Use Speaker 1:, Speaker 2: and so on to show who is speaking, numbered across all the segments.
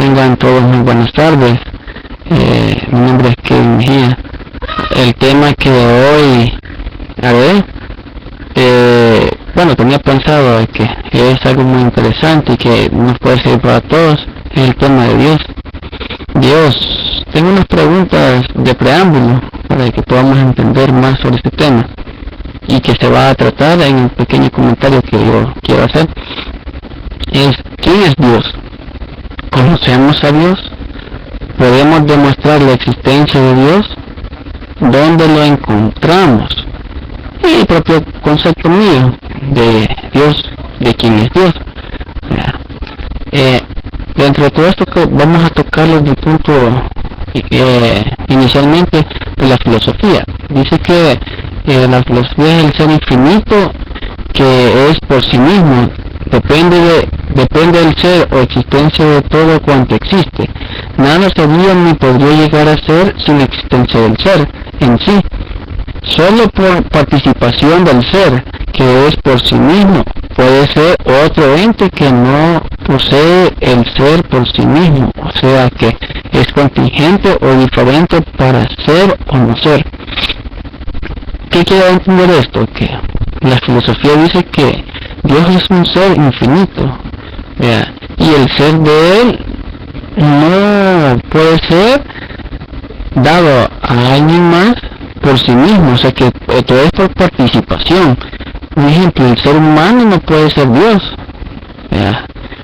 Speaker 1: Tengan todos muy buenas tardes. Mi nombre es Kevin Mejía. El tema que hoy haré, tenía pensado que es algo muy interesante y que nos puede servir para todos, es el tema de Dios. Tengo unas preguntas de preámbulo para que podamos entender más sobre este tema y que se va a tratar en un pequeño comentario que yo quiero hacer. ¿Quién es Dios? ¿Conocemos a Dios? ¿Podemos demostrar la existencia de Dios? ¿Dónde lo encontramos? Y el propio concepto mío de Dios, de quién es Dios. Dentro de todo esto que vamos a tocarlo desde el punto inicialmente de la filosofía. Dice que la filosofía es el ser infinito que es por sí mismo, depende del ser o existencia de todo cuanto existe. Nada sería ni podría llegar a ser sin la existencia del ser en sí. Solo por participación del ser, que es por sí mismo, puede ser otro ente que no posee el ser por sí mismo, o sea que es contingente o diferente para ser o no ser. ¿Qué quiere entender esto? Que la filosofía dice que Dios es un ser infinito, y el ser de él no puede ser dado a alguien más por sí mismo, o sea que todo es por participación. Por ejemplo, el ser humano no puede ser Dios.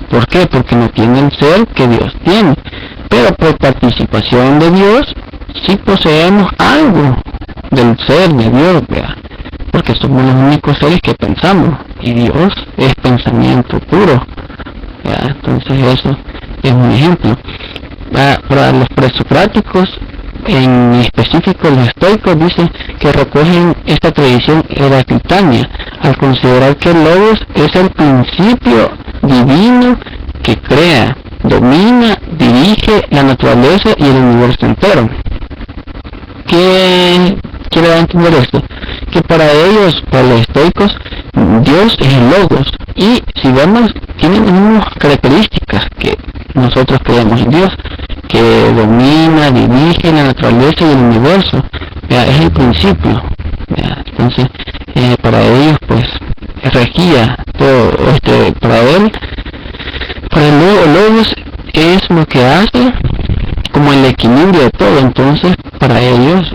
Speaker 1: ¿Por qué? Porque no tiene el ser que Dios tiene, pero por participación de Dios sí poseemos algo del ser de Dios, porque somos los únicos seres que pensamos y Dios es pensamiento puro. Entonces eso es un ejemplo. Para los presocráticos, en específico los estoicos, dicen que recogen esta tradición heraclitania al considerar que el logos es el principio divino que crea, domina, dirige la naturaleza y el universo entero. ¿Qué quiere dar a entender esto? Que para ellos, para los estoicos, Dios es el logos, y si vemos, tienen unas características que nosotros creemos en Dios, que domina, dirige la naturaleza y el universo, es el principio. Entonces, para ellos, pues, regía todo, para el logos es lo que hace como el equilibrio de todo. Entonces, para ellos,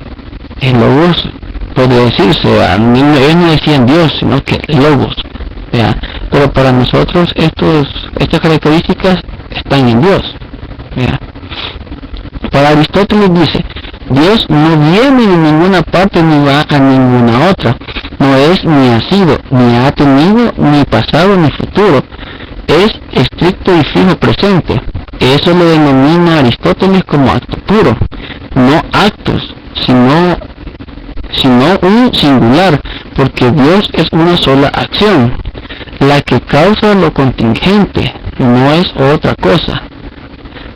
Speaker 1: el logos puede decirse, ellos no decían Dios, sino que logos. Pero para nosotros estas características están en Dios. Para Aristóteles dice, Dios no viene de ninguna parte ni va a ninguna otra, no es ni ha sido, ni ha tenido, ni pasado ni futuro, es estricto y fijo presente. Eso lo denomina Aristóteles como acto puro, no actos, sino un singular, porque Dios es una sola acción, la que causa lo contingente, no es otra cosa.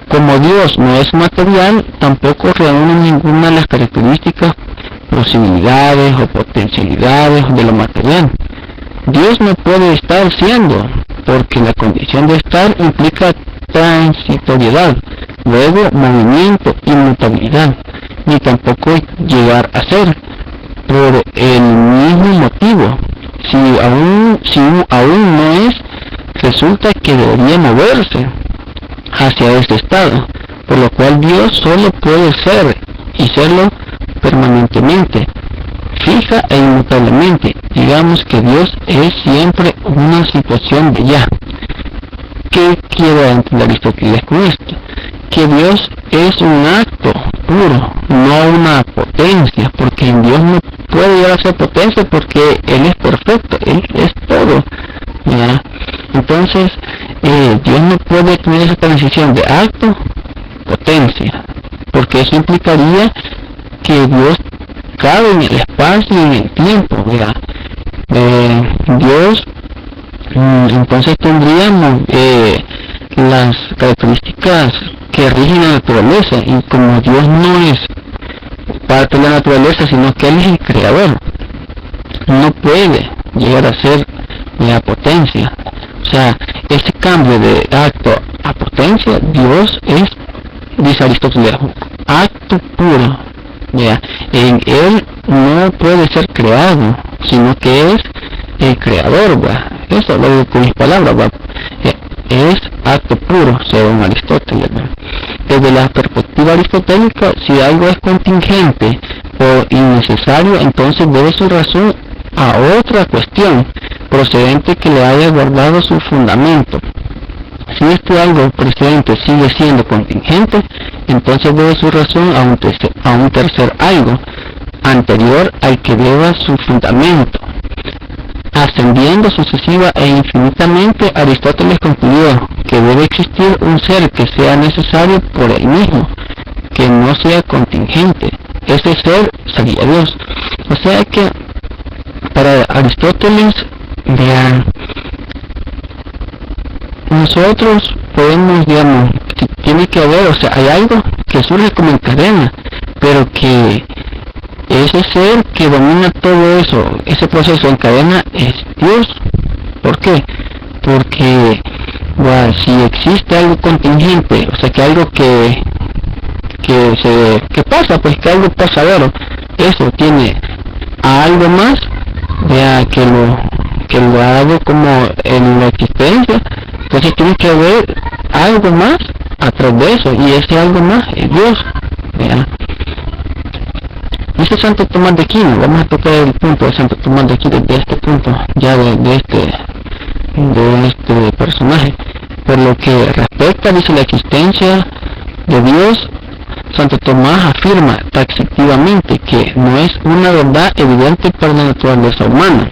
Speaker 1: Como Dios no es material, tampoco reúne ninguna de las características, posibilidades o potencialidades de lo material. Dios no puede estar siendo, porque la condición de estar implica transitoriedad, luego movimiento, inmutabilidad, ni tampoco llegar a ser, por el mismo motivo. Si aún no es, resulta que debería moverse hacia este estado, por lo cual Dios solo puede ser y serlo permanentemente, fija e inmutablemente. Digamos que Dios es siempre una situación de ya. ¿Qué quiere entender Aristóteles con esto? Que Dios es un acto puro, no una potencia, porque en Dios no puede llegar a ser potencia porque Él es perfecto, Él es todo. Entonces, Dios no puede tener esa transición de acto, potencia, porque eso implicaría que Dios cabe en el espacio y en el tiempo. Dios, entonces tendríamos las características que rigen la naturaleza, y como Dios no es parte de la naturaleza, sino que Él es el creador, no puede llegar a ser la potencia. O sea, ese cambio de acto a potencia existencia, Dios es, dice Aristóteles, acto puro. ¿Ya? En él no puede ser creado, sino que es el creador. ¿Va? Eso lo digo con mis palabras. ¿Va? Es acto puro, según Aristóteles. ¿Va? Desde la perspectiva aristotélica, si algo es contingente o innecesario, entonces debe su razón a otra cuestión procedente que le haya guardado su fundamento. Si este algo precedente sigue siendo contingente, entonces debe su razón a un tercer algo anterior al que deba su fundamento. Ascendiendo sucesiva e infinitamente, Aristóteles concluyó que debe existir un ser que sea necesario por él mismo, que no sea contingente. Ese ser sería Dios. O sea que para Aristóteles, vean, nosotros podemos, digamos, tiene que haber, o sea, hay algo que surge como en cadena, pero que ese ser que domina todo eso, ese proceso en cadena, es Dios. ¿Por qué? Porque si existe algo contingente, o sea, que algo que pasa, pues que algo pasadero, eso tiene a algo más, vea, que lo ha dado como en la existencia. Entonces tiene que haber algo más atrás de eso, y ese algo más es Dios. ¿Ya? Dice Santo Tomás de Aquino, vamos a tocar el punto de Santo Tomás de Aquino desde este punto, ya de este personaje. Por lo que respecta, dice, la existencia de Dios, Santo Tomás afirma taxativamente que no es una verdad evidente para la naturaleza humana,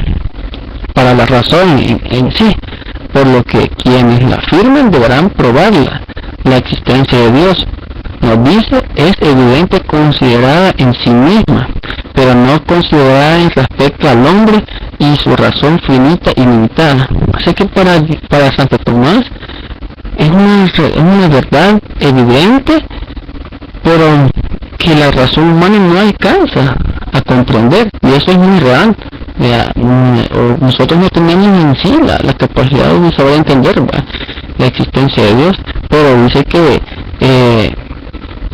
Speaker 1: para la razón en sí, por lo que quienes la afirmen deberán probarla. La existencia de Dios, nos dice, es evidente considerada en sí misma, pero no considerada en respecto al hombre y su razón finita y limitada. Así que para Santo Tomás es una verdad evidente, pero que la razón humana no alcanza a comprender, y eso es muy real. Nosotros no tenemos en sí la capacidad de saber entender la existencia de Dios, pero dice que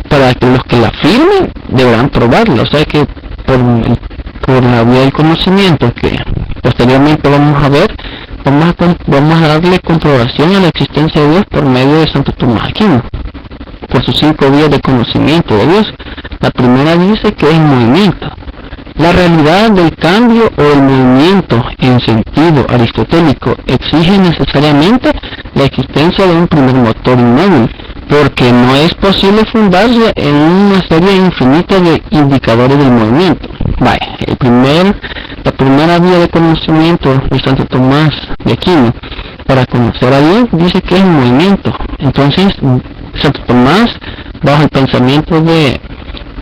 Speaker 1: para que los que la afirmen deberán probarla, o sea que por la vía del conocimiento, que posteriormente vamos a ver, vamos a darle comprobación a la existencia de Dios por medio de Santo Tomás Aquino, por sus 5 vías de conocimiento de Dios. La primera dice que es movimiento. La realidad del cambio o el movimiento en sentido aristotélico exige necesariamente la existencia de un primer motor inmóvil, porque no es posible fundarse en una serie infinita de indicadores del movimiento. La primera vía de conocimiento de Santo Tomás de Aquino para conocer a Dios dice que es el movimiento. Entonces Santo Tomás, bajo el pensamiento de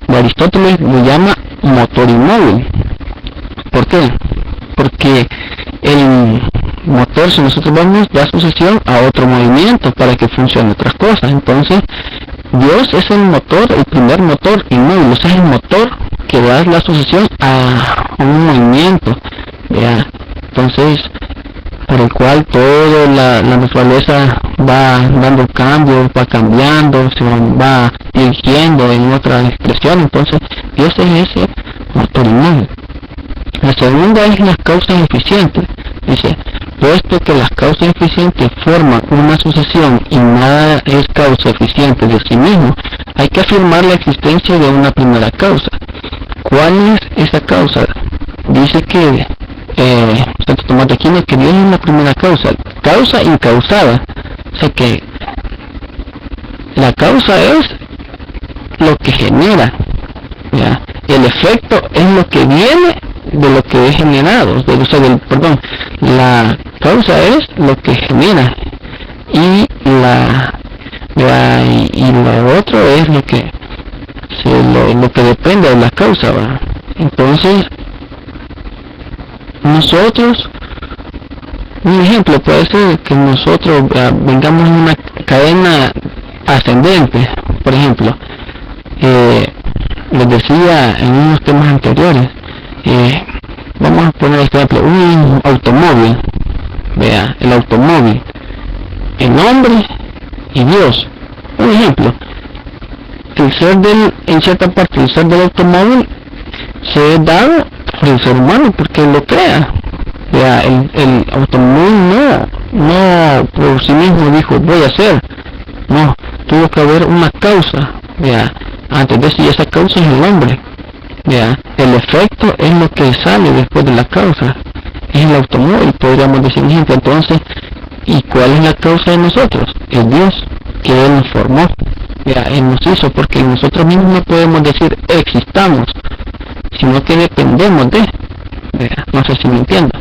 Speaker 1: Aristóteles, lo llama motor inmóvil. ¿Por qué? Porque el motor, si nosotros vamos, da sucesión a otro movimiento para que funcione otras cosas. Entonces Dios es el motor, el primer motor inmóvil, o sea, es el motor que da la sucesión a un movimiento, ¿ya? Entonces, por el cual toda la naturaleza va dando cambios, va cambiando, se va dirigiendo en otra expresión. Entonces Dios es ese motor inmóvil. La segunda es las causas eficientes. Dice, puesto que las causas eficientes forman una sucesión y nada es causa eficiente de sí mismo, hay que afirmar la existencia de una primera causa. ¿Cuál es esa causa? Dice que Santo Tomás de Aquino, que Dios es la primera causa incausada. O sea que la causa es lo que genera, ¿ya? El efecto es lo que viene de lo que es generado, la causa es lo que genera, y lo otro es lo que depende de la causa, ¿va? Entonces nosotros, un ejemplo puede ser que nosotros vengamos en una cadena ascendente. Por ejemplo, les decía en unos temas anteriores, vamos a poner este ejemplo, un automóvil. Vea, el automóvil, el hombre y Dios ejemplo, en cierta parte, el ser del automóvil se es dado por el ser humano porque lo crea. Ya, el automóvil no por sí mismo dijo voy a hacer, no, tuvo que haber una causa, ya, antes de eso, y esa causa es el hombre, ya, el efecto es lo que sale después de la causa, es el automóvil, podríamos decir, ejemplo. Entonces, ¿y cuál es la causa de nosotros? Es Dios, que Él nos formó, ya, Él nos hizo, porque nosotros mismos no podemos decir existamos, sino que dependemos de, ya, no sé si me entiendo.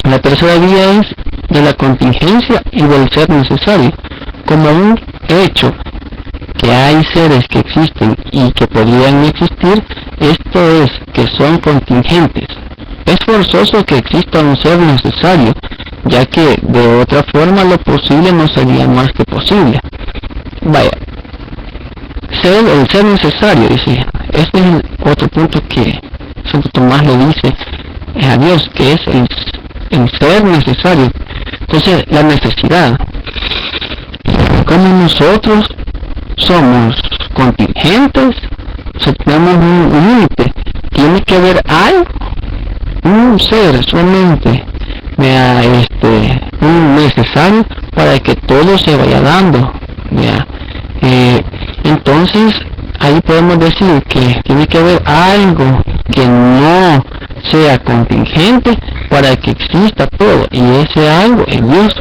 Speaker 1: La tercera vía es de la contingencia y del ser necesario, como un hecho que hay seres que existen y que podrían existir. Esto es, que son contingentes. Es forzoso que exista un ser necesario, ya que de otra forma lo posible no sería más que posible. Vaya, el ser necesario, dice, este es otro punto que Santo Tomás lo dice a Dios, que es el ser necesario. Entonces, la necesidad, como nosotros somos contingentes, tenemos un límite, tiene que haber algo, un ser solamente, un necesario para que todo se vaya dando, entonces ahí podemos decir que tiene que haber algo que no sea contingente para que exista todo, y ese algo es Dios,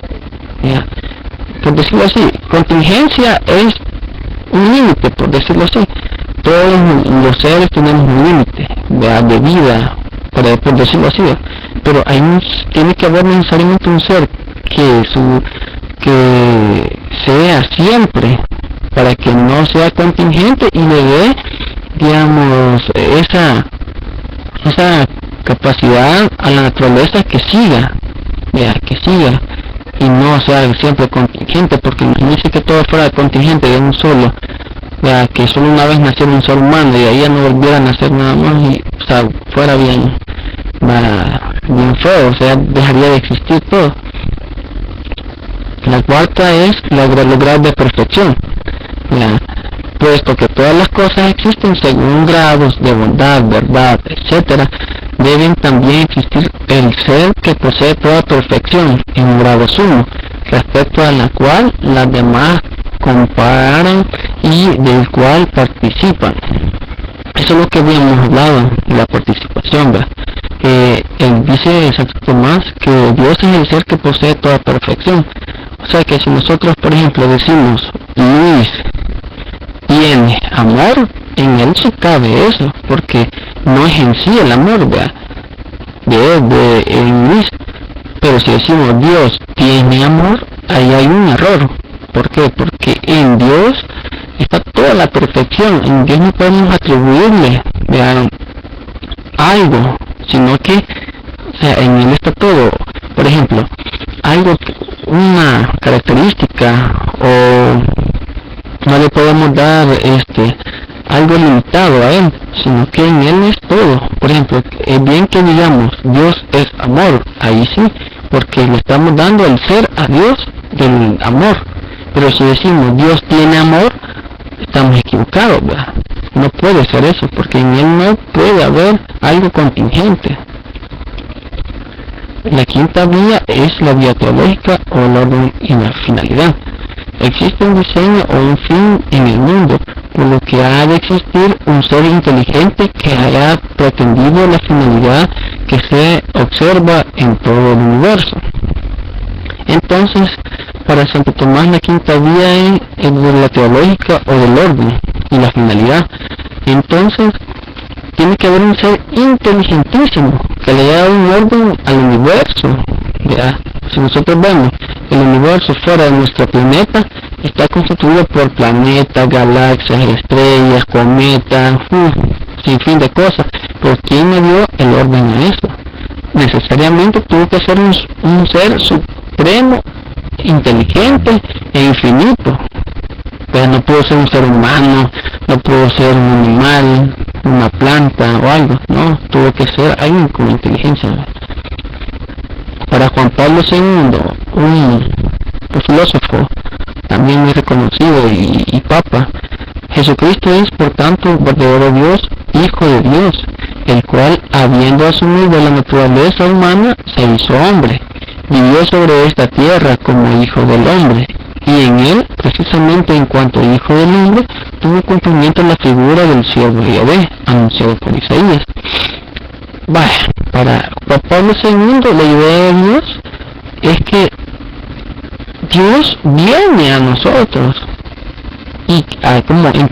Speaker 1: por decirlo así. Contingencia es un límite, por decirlo así. Todos los seres tenemos un límite de vida, por decirlo así, pero tiene que haber necesariamente un ser que sea siempre, para que no sea contingente y le dé, digamos, esa capacidad a la naturaleza que siga y no sea siempre contingente, porque imagínense que todo fuera contingente de un solo, que solo una vez naciera un ser humano y ahí ya no volviera a nacer nada más, y fuera bien feo, dejaría de existir todo. La cuarta es el grado de perfección, puesto que todas las cosas existen según grados de bondad, verdad, etcétera, deben también existir el ser que posee toda perfección en un grado sumo, respecto a la cual las demás comparan y del cual participan. Eso es lo que habíamos hablado, la participación, dice Santo Tomás que Dios es el ser que posee toda perfección. O sea que si nosotros, por ejemplo, decimos Luis tiene amor, en él se cabe eso, porque no es en sí el amor, en Luis. Pero si decimos Dios tiene amor, ahí hay un error. ¿Por qué? Porque en Dios está toda la perfección. En Dios no podemos atribuirle algo, sino que en él está todo. Por ejemplo, una característica, o no le podemos dar algo limitado a él, sino que en él es todo. Por ejemplo, es bien que digamos Dios es amor, ahí sí, porque le estamos dando el ser a Dios del amor. Pero si decimos Dios tiene amor, estamos equivocados, no puede ser eso, porque en él no puede haber algo contingente. La quinta vía es la vía teológica, o el orden y la finalidad. Existe un diseño o un fin en el mundo, por lo que ha de existir un ser inteligente que haya pretendido la finalidad que se observa en todo el universo. Entonces, para Santo Tomás, la quinta vía es de la teológica o del orden y la finalidad. Entonces, tiene que haber un ser inteligentísimo que le haya dado un orden al universo. Si nosotros vemos el universo fuera de nuestro planeta, está constituido por planetas, galaxias, estrellas, cometas, sin fin de cosas. ¿Por quién le dio el orden a eso? Necesariamente tuvo que ser un ser supremo, inteligente e infinito. Pero no pudo ser un ser humano, no pudo ser un animal, una planta o algo, no, tuvo que ser alguien con inteligencia. Para Juan Pablo II, un filósofo también muy reconocido y Papa. Jesucristo es, por tanto, verdadero Dios, Hijo de Dios, el cual, habiendo asumido la naturaleza humana, se hizo hombre, vivió sobre esta tierra como Hijo del Hombre, y en él, precisamente en cuanto Hijo del Hombre, tuvo cumplimiento la figura del siervo de Yahvé, anunciado por Isaías. Vaya, para Pablo II, la idea de Dios es que Dios viene a nosotros y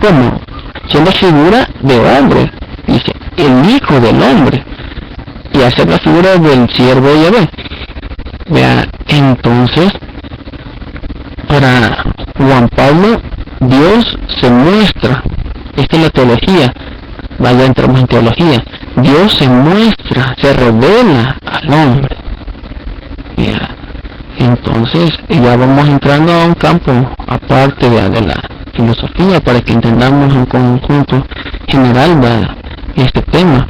Speaker 1: como siendo figura de hombre, dice el Hijo del Hombre, y hacer la figura del siervo de Yahvé. Vea, entonces para Juan Pablo Dios se muestra, esta es la teología, vaya, entramos en teología, Dios se muestra, se revela al hombre. Vea, entonces ya vamos entrando a un campo aparte de la filosofía para que entendamos en conjunto general este tema.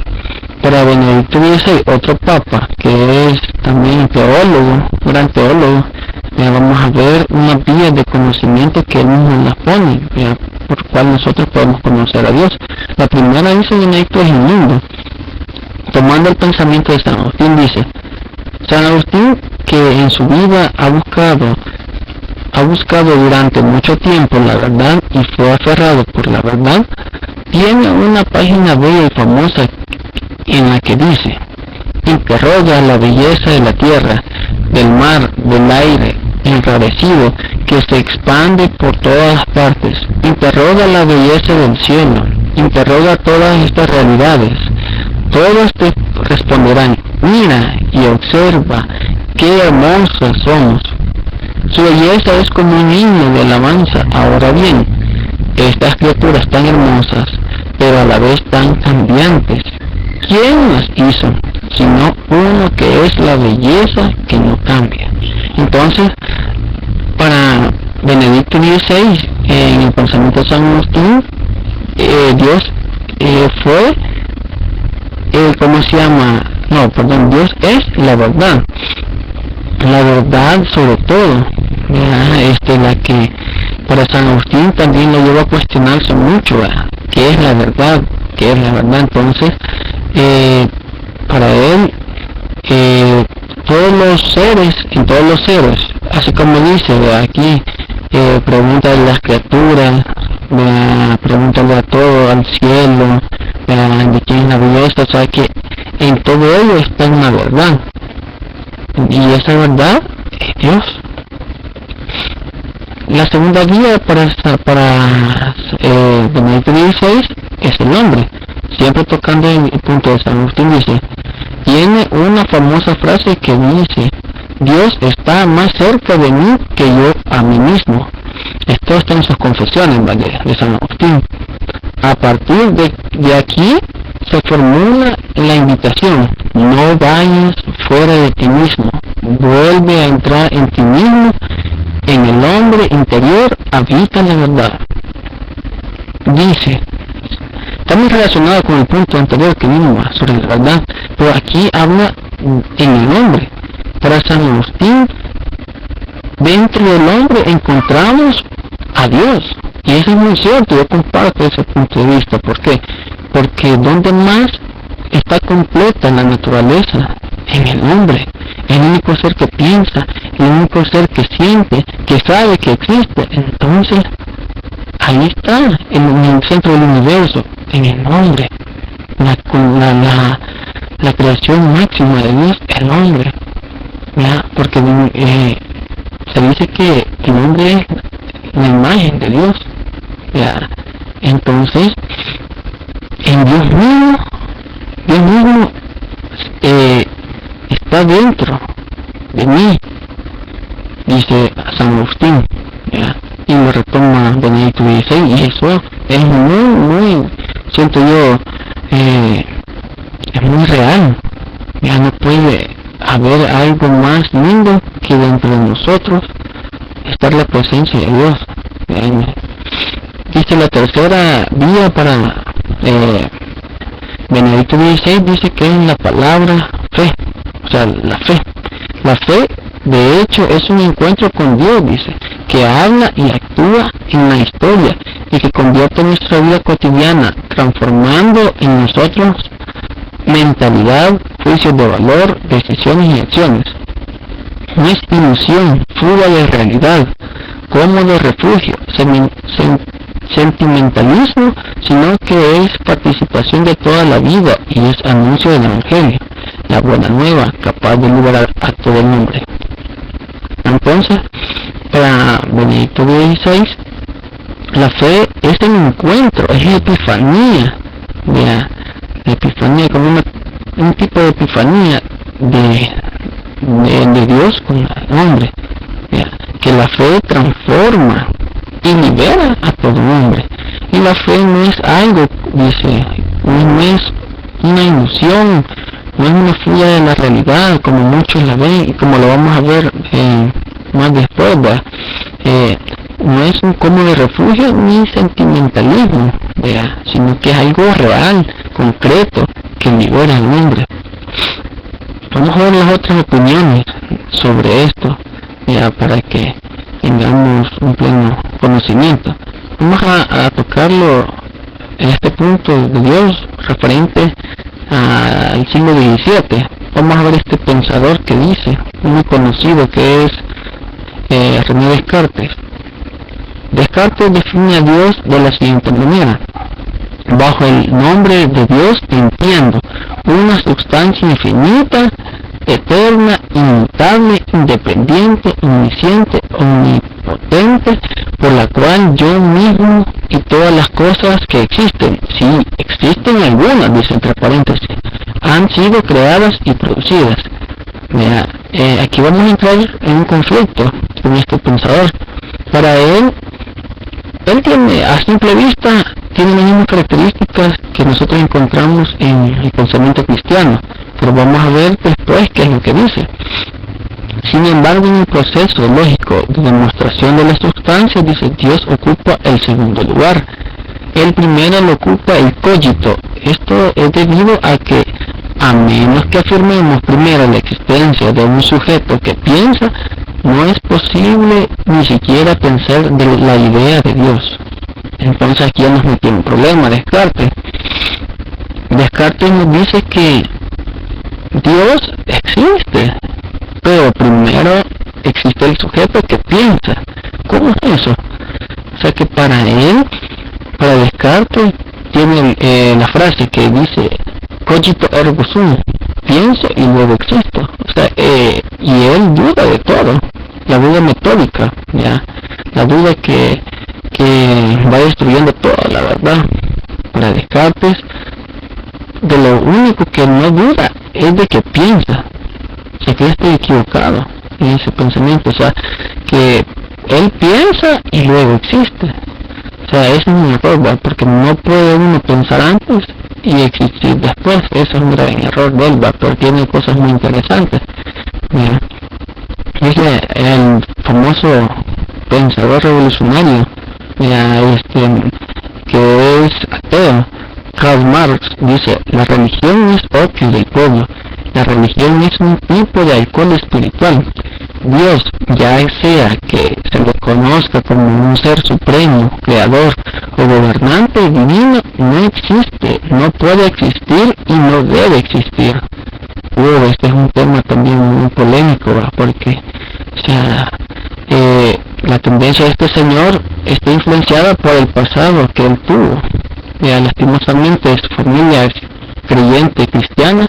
Speaker 1: Para Benedicto XVI, otro papa que es también teólogo, gran teólogo, ya vamos a ver unas vías de conocimiento que él mismo las pone, ya, por cual nosotros podemos conocer a Dios. La primera, dice Benedicto, es el mundo. Tomando el pensamiento de San Agustín, dice San Agustín, que en su vida ha buscado durante mucho tiempo la verdad y fue aferrado por la verdad, tiene una página bella y famosa en la que dice: interroga la belleza de la tierra, del mar, del aire enrarecido que se expande por todas partes, interroga la belleza del cielo, interroga todas estas realidades, todos te responderán: mira y observa qué hermosas somos. Su belleza es como un himno de alabanza. Ahora bien, estas criaturas tan hermosas, pero a la vez tan cambiantes, ¿quién las hizo? Sino uno que es la belleza que no cambia. Entonces, para Benedicto XVI, en el pensamiento de San Agustín, Dios fue, Dios es la verdad sobre todo. La que para San Agustín también lo lleva a cuestionarse mucho, ¿qué es la verdad? ¿Qué es la verdad? Entonces, para él, todos los seres, así como dice aquí, pregúntale a las criaturas, pregúntale a todo, al cielo, de quién es la belleza, o sea que en todo ello está una verdad, y esa verdad es Dios. La segunda guía para Benedicto XVI es el hombre. Siempre tocando en el punto de San Agustín, dice, tiene una famosa frase que dice: Dios está más cerca de mí que yo a mí mismo. Esto está en sus confesiones, ¿vale?, de San Agustín. A partir de aquí se formula la invitación: no vayas fuera de ti mismo, vuelve a entrar en ti mismo, en el hombre interior habita la verdad. Dice, está muy relacionado con el punto anterior que vimos sobre la verdad, pero aquí habla en el hombre. Para San Agustín, dentro del hombre encontramos a Dios, y eso es muy cierto. Yo comparto ese punto de vista. ¿Por qué? Porque donde más está completa la naturaleza, en el hombre, el único ser que piensa, el único ser que siente, que sabe que existe. Entonces, ahí está, en el centro del universo, en el hombre, la creación máxima de Dios, el hombre, ¿ya? Porque se dice que el hombre es la imagen de Dios, ¿ya? Entonces, en Dios mismo está dentro de mí, dice San Agustín, ¿ya? Y lo retoma Benedicto XVI, y eso es muy, siento yo, es muy real. Ya no puede haber algo más lindo que dentro de nosotros estar la presencia de Dios. Dice la tercera vía para Benedicto XVI, dice que es la palabra fe, o sea, la fe. La fe, de hecho, es un encuentro con Dios, dice, que habla y actúa en la historia y que convierte nuestra vida cotidiana, transformando en nosotros mentalidad, juicios de valor, decisiones y acciones. No es ilusión, fuga de realidad, cómodo refugio, sentimentalismo, sino que es participación de toda la vida y es anuncio del Evangelio, la buena nueva, capaz de liberar a todo el hombre. Entonces, para Benedicto XVI, la fe es el encuentro, es la epifanía, la epifanía como un tipo de epifanía de Dios con el hombre, que la fe transforma y libera a todo hombre. Y la fe no es algo, dice, no es una ilusión, no es una fuga de la realidad como muchos la ven y como lo vamos a ver más después, no es un cómodo refugio ni sentimentalismo, sino que es algo real, concreto, que libera al hombre. Vamos a ver las otras opiniones sobre esto, para que tengamos un pleno conocimiento. Vamos a tocarlo en este punto de Dios referente al siglo XVII. Vamos a ver este pensador que dice, muy conocido, que es René Descartes. Descartes define a Dios de la siguiente manera: bajo el nombre de Dios entiendo una sustancia infinita, eterna, inmutable, independiente, omnisciente, omnipotente, por la cual yo mismo y todas las cosas que existen, si existen algunas, dice entre paréntesis, han sido creadas y producidas. Aquí vamos a entrar en un conflicto con este pensador. Para él tiene, a simple vista, tiene las mismas características que nosotros encontramos en el pensamiento cristiano, pero vamos a ver después qué es lo que dice. Sin embargo, en el proceso lógico de demostración de la sustancia, dice, Dios ocupa el segundo lugar. El primero lo ocupa el cogito. Esto es debido a que, a menos que afirmemos primero la existencia de un sujeto que piensa, no es posible ni siquiera pensar de la idea de Dios. Entonces aquí ya nos metió un problema Descartes. Descartes nos dice que Dios existe, pero primero existe el sujeto que piensa. ¿Cómo es eso? O sea que para él, para Descartes, tiene la frase que dice cogito ergo sum, pienso y luego existo. O sea, y él duda de todo, la duda metódica, la duda que va destruyendo toda la verdad. Para Descartes, de lo único que no duda es de que piensa. O sea, que esté equivocado en ese pensamiento. O sea, que él piensa y luego existe. O sea, ese es un error, porque no puede uno pensar antes y existir después. Ese es un gran error de él, pero tiene cosas muy interesantes. Dice el famoso pensador revolucionario, que es ateo, Karl Marx, dice: la religión es opio del pueblo, la religión es un tipo de alcohol espiritual. Dios, ya sea que se le conozca como un ser supremo, creador o gobernante divino, no existe, no puede existir y no debe existir. Este es un tema también muy polémico, porque la tendencia de este señor está influenciada por el pasado que él tuvo. Lastimosamente su familia es creyente cristiana,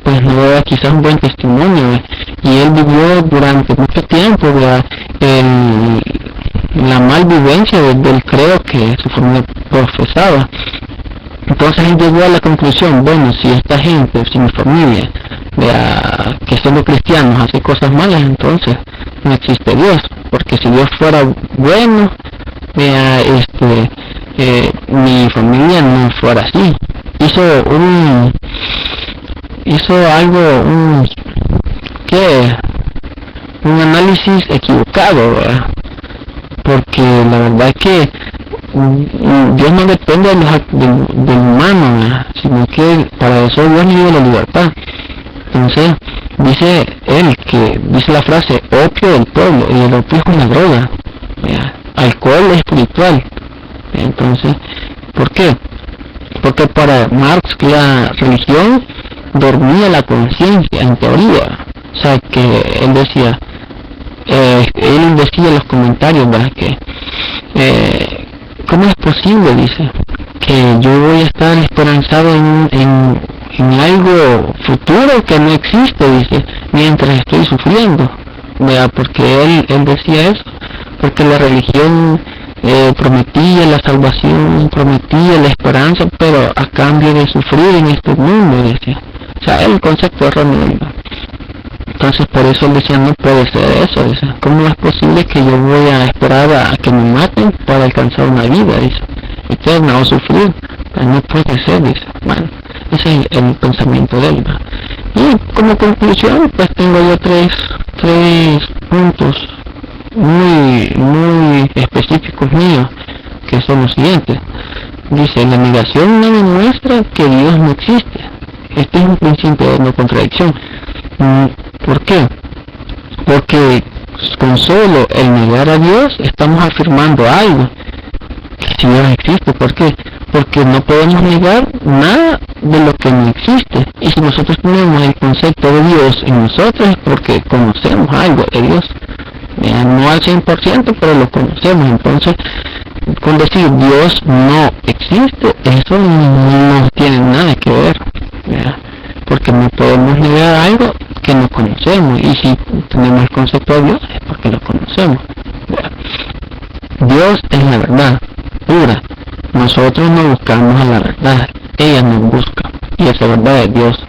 Speaker 1: pues no da quizás un buen testimonio, y él vivió durante mucho tiempo la malvivencia del credo que su familia profesaba. Entonces él llegó a la conclusión: bueno, si esta gente, si mi familia, que siendo cristianos hace cosas malas, entonces no existe Dios, porque si Dios fuera bueno, mi familia no fuera así. Hizo algo, un análisis equivocado, ¿verdad? Porque la verdad es que Dios no depende del humano, ¿verdad? Sino que para eso Dios le dio la libertad. Entonces dice él, que dice la frase opio del pueblo, y el opio es una droga. alcohol espiritual. Entonces, ¿por qué? Porque para Marx la religión dormía la conciencia, en teoría. O sea, que él decía en los comentarios, ¿verdad? Que ¿cómo es posible, dice, que yo voy a estar esperanzado en algo futuro que no existe, dice, mientras estoy sufriendo? ¿Verdad? Porque él decía eso, porque la religión prometía la salvación, prometía la esperanza, pero a cambio de sufrir en este mundo, decía. O sea, el concepto erróneo. Entonces por eso él decía, no puede ser eso, dice. ¿Cómo es posible que yo voy a esperar a que me maten para alcanzar una vida, dice, eterna o sufrir? No puede ser, dice. Bueno, ese es el pensamiento de él, ¿no? Y como conclusión, pues tengo yo tres puntos muy específicos míos, que son los siguientes. Dice, la negación no demuestra que Dios no existe. Este es un principio de no contradicción. ¿Por qué? Porque con solo el negar a Dios estamos afirmando algo, que si Dios existe. ¿Por qué? Porque no podemos negar nada de lo que no existe. Y si nosotros tenemos el concepto de Dios en nosotros es porque conocemos algo de Dios. No al 100%, pero lo conocemos. Entonces, con decir Dios no existe, eso no tiene nada que ver, porque no podemos negar algo que no conocemos, y si tenemos el concepto de Dios es porque lo conocemos. Dios es la verdad pura. Nosotros no buscamos a la verdad, ella nos busca, y esa verdad es Dios.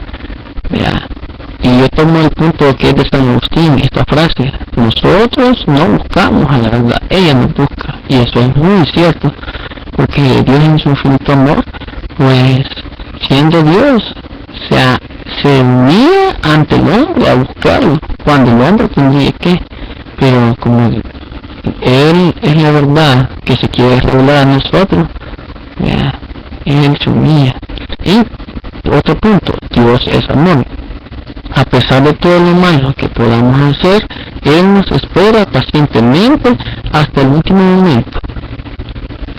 Speaker 1: Y yo tomo el punto que es de San Agustín, esta frase: nosotros no buscamos a la verdad, ella nos busca. Y eso es muy cierto, porque Dios en su infinito amor, pues siendo Dios, se unía ante el hombre a buscarlo, cuando el hombre tendría que, pero como Él es la verdad que se quiere revelar a nosotros, Él se unía. Y otro punto, Dios es amor. A pesar de todo lo malo que podamos hacer, Él nos espera pacientemente hasta el último momento.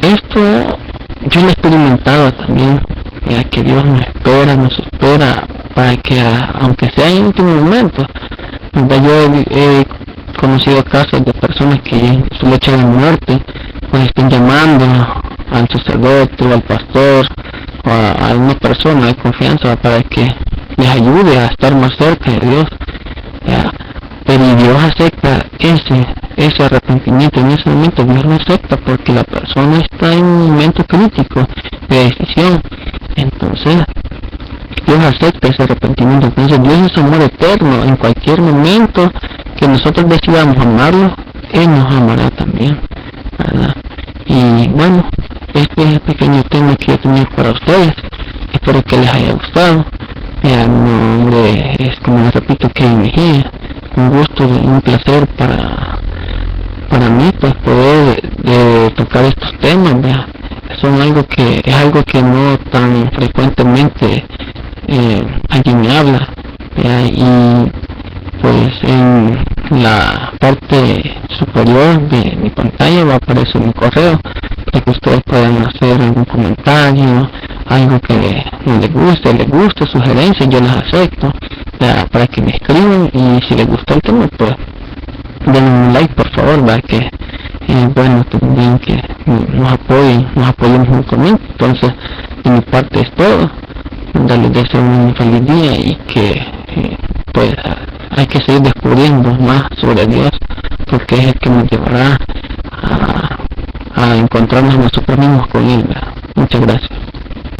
Speaker 1: Esto yo lo he experimentado también, que Dios nos espera para que, aunque sea en el último momento, yo he conocido casos de personas que en su lecho de muerte pues estén llamando al sacerdote o al pastor o a una persona de confianza para que les ayude a estar más cerca de Dios, pero Dios acepta ese arrepentimiento. En ese momento Dios lo acepta porque la persona está en un momento crítico de decisión. Entonces Dios acepta ese arrepentimiento. Entonces Dios es amor eterno. En cualquier momento que nosotros decidamos amarlo, Él nos amará también, ¿verdad? Y bueno, este es el pequeño tema que yo tenía para ustedes. Espero que les haya gustado. Mi nombre es, como les repito, Kevin Mejía. Un gusto y un placer para mí, pues, poder tocar estos temas, ¿verdad? Son algo que no tan frecuentemente alguien me habla, ¿verdad? Y pues en la parte superior de mi pantalla va a aparecer un correo para que ustedes puedan hacer algún comentario, algo que no les guste, sugerencias, yo las acepto, para que me escriban. Y si les gusta el tema, pues denle un like, por favor, ¿verdad? Que bueno, también que nos apoyemos mutuamente. Entonces, de mi parte es todo. Les deseo un feliz día y que pues hay que seguir descubriendo más sobre Dios, porque es el que nos llevará a encontrarnos nosotros mismos con Él, ¿verdad? Muchas gracias.